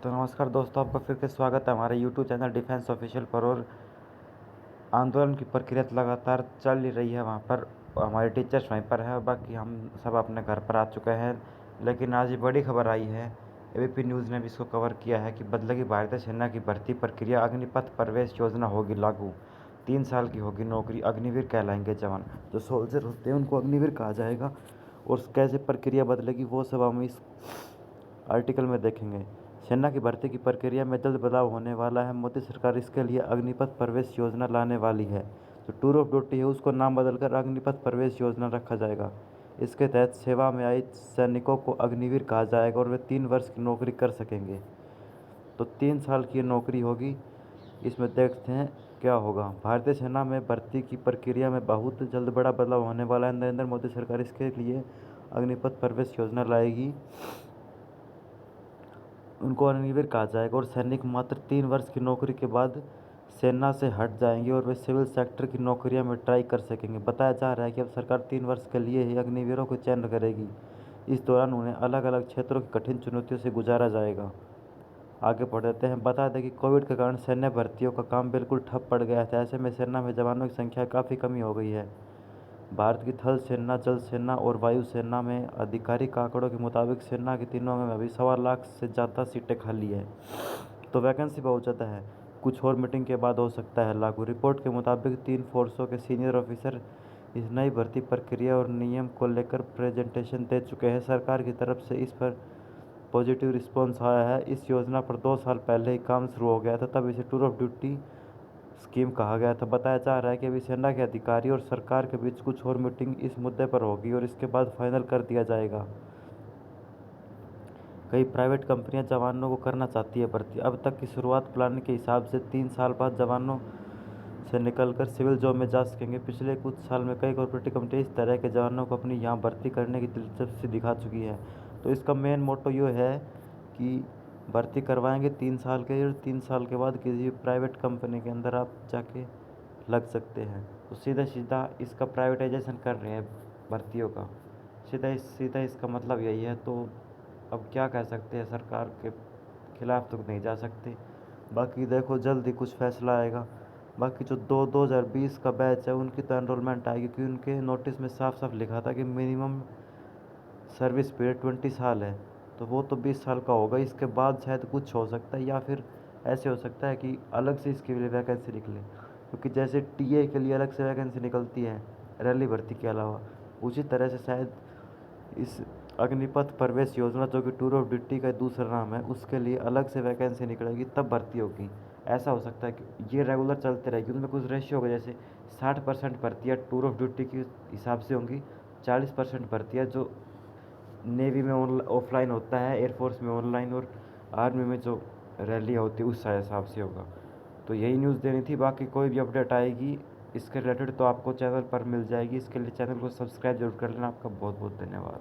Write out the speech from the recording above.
तो नमस्कार दोस्तों, आपका फिर से स्वागत है हमारे YouTube चैनल डिफेंस ऑफिशियल पर। और आंदोलन की प्रक्रिया तो लगातार चल ही रही है। वहाँ पर हमारे टीचर्स वहीं पर हैं, बाकी हम सब अपने घर पर आ चुके हैं। लेकिन आज ये बड़ी खबर आई है, एबीपी न्यूज़ ने भी इसको कवर किया है कि बदलेगी भारतीय सेना की भर्ती प्रक्रिया, अग्निपथ प्रवेश योजना होगी लागू, 3 साल की होगी नौकरी, अग्निवीर कहलाएंगे जवान। जो सोल्जर होते हैं उनको अग्निवीर कहा जाएगा। और कैसे प्रक्रिया बदलेगी वो सब हम इस आर्टिकल में देखेंगे। सेना की भर्ती की प्रक्रिया में जल्द बदलाव होने वाला है। मोदी सरकार इसके लिए अग्निपथ प्रवेश योजना लाने वाली है। जो टूर ऑफ ड्यूटी है उसको नाम बदलकर अग्निपथ प्रवेश योजना रखा जाएगा। इसके तहत सेवा में आए सैनिकों को अग्निवीर कहा जाएगा और वे 3 वर्ष की नौकरी कर सकेंगे। तो 3 साल की नौकरी होगी। इसमें देखते हैं क्या होगा। भारतीय सेना में भर्ती की प्रक्रिया में बहुत जल्द बड़ा बदलाव होने वाला है। नरेंद्र मोदी सरकार इसके लिए अग्निपथ प्रवेश योजना लाएगी। उनको अग्निवीर कहा जाएगा और सैनिक मात्र 3 वर्ष की नौकरी के बाद सेना से हट जाएंगे और वे सिविल सेक्टर की नौकरियां में ट्राई कर सकेंगे। बताया जा रहा है कि अब सरकार 3 वर्ष के लिए ही अग्निवीरों को चयन करेगी। इस दौरान उन्हें अलग अलग क्षेत्रों की कठिन चुनौतियों से गुजारा जाएगा। आगे बढ़ देते हैं। बता दें कि कोविड के कारण सैन्य भर्तियों का काम बिल्कुल ठप पड़ गया था। ऐसे में सेना में जवानों की संख्या काफ़ी कमी हो गई है। भारत की थल सेना, जल सेना और वायु सेना में आधिकारिक आंकड़ों के मुताबिक सेना की तीनों में अभी 1.25 लाख से ज़्यादा सीटें खाली है। तो वैकेंसी बहुत ज़्यादा है। कुछ और मीटिंग के बाद हो सकता है लागू। रिपोर्ट के मुताबिक 3 फोर्सों के सीनियर ऑफिसर इस नई भर्ती प्रक्रिया और नियम को लेकर प्रेजेंटेशन दे चुके हैं। सरकार की तरफ से इस पर पॉजिटिव रिस्पॉन्स आया है। इस योजना पर 2 साल पहले ही काम शुरू हो गया था, तब इसे टूर ऑफ ड्यूटी स्कीम कहा गया था। बताया जा रहा है कि अभी सेना के अधिकारी और सरकार के बीच कुछ और मीटिंग इस मुद्दे पर होगी और इसके बाद फाइनल कर दिया जाएगा। कई प्राइवेट कंपनियां जवानों को करना चाहती है भर्ती। अब तक की शुरुआत प्लान के हिसाब से 3 साल बाद जवानों से निकलकर सिविल जॉब में जा सकेंगे। पिछले कुछ साल में कई कॉर्पोरेट कंपनी इस तरह के जवानों को अपनी यहाँ भर्ती करने की दिलचस्पी दिखा चुकी है। तो इसका मेन मोटो ये है कि भर्ती करवाएंगे 3 साल के, और 3 साल के बाद किसी प्राइवेट कंपनी के अंदर आप जाके लग सकते हैं। तो सीधा सीधा इसका प्राइवेटाइजेशन कर रहे हैं भर्तियों का। सीधा सीधा इसका मतलब यही है। तो अब क्या कह सकते हैं, सरकार के खिलाफ तो नहीं जा सकते। बाकी देखो जल्द ही कुछ फैसला आएगा। बाकी जो 2020 का बैच है उनकी तो एनरोलमेंट आएगी, क्योंकि उनके नोटिस में साफ साफ लिखा था कि मिनिमम सर्विस पीरियड 20 साल है। तो वो तो 20 साल का होगा। इसके बाद शायद कुछ हो सकता है, या फिर ऐसे हो सकता है कि अलग से इसके लिए वैकेंसी निकले। क्योंकि जैसे टीए के लिए अलग से वैकेंसी निकलती है रैली भर्ती के अलावा, उसी तरह से शायद इस अग्निपथ प्रवेश योजना, जो कि टूर ऑफ ड्यूटी का दूसरा नाम है, उसके लिए अलग से वैकेंसी निकलेगी तब भर्ती होगी। ऐसा हो सकता है कि ये रेगुलर चलते रहेगी। उनमें कुछ रेशियो होगा, जैसे 60% भर्तियाँ टूर ऑफ ड्यूटी के हिसाब से होंगी, 40% भर्तियाँ जो नेवी में ऑफलाइन होता है, एयरफोर्स में ऑनलाइन, और आर्मी में जो रैली होती है उस हिसाब से होगा। तो यही न्यूज़ देनी थी। बाकी कोई भी अपडेट आएगी इसके रिलेटेड तो आपको चैनल पर मिल जाएगी। इसके लिए चैनल को सब्सक्राइब जरूर कर लेना। आपका बहुत बहुत धन्यवाद।